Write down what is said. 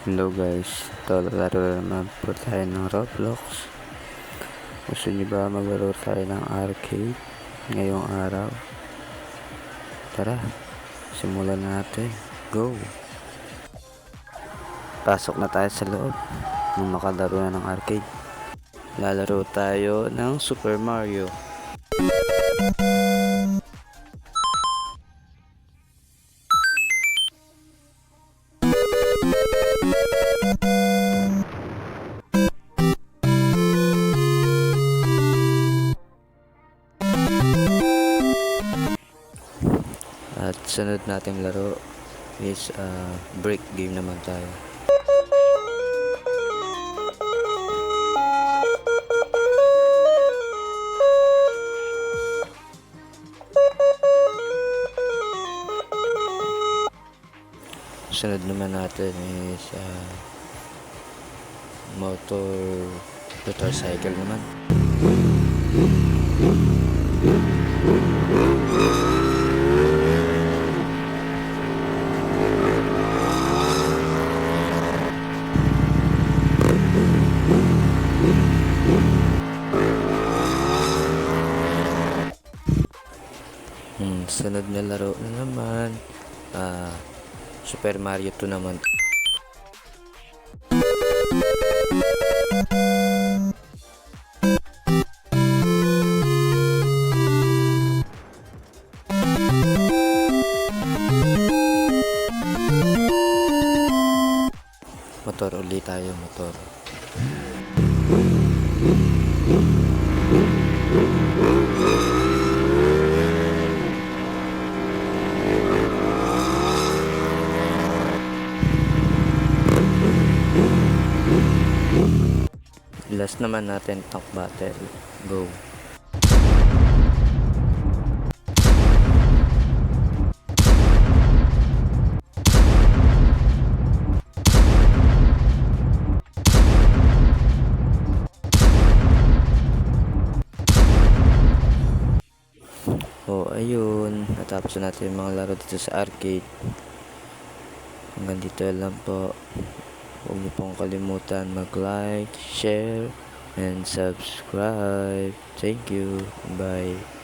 Hello guys, laro naman po tayo ng Roblox. Gusto niyo ba maglaro tayo ng arcade ngayong araw? Tara, simulan natin. Go! Pasok na tayo sa loob nung makalaro na ng arcade. Lalaro tayo ng Super Mario. At sunod nating laro is break game naman tayo. Sunod naman natin is motorcycle naman. Sunod na laro na naman Super Mario 2 naman. Motor ulit tayo, motor. Last naman natin tank battle. Go. Ayun, natapos na natin yung mga laro dito sa arcade. Hanggang dito lang po. Huwag niyo pong kalimutan mag-like, share, and subscribe. Thank you. Bye.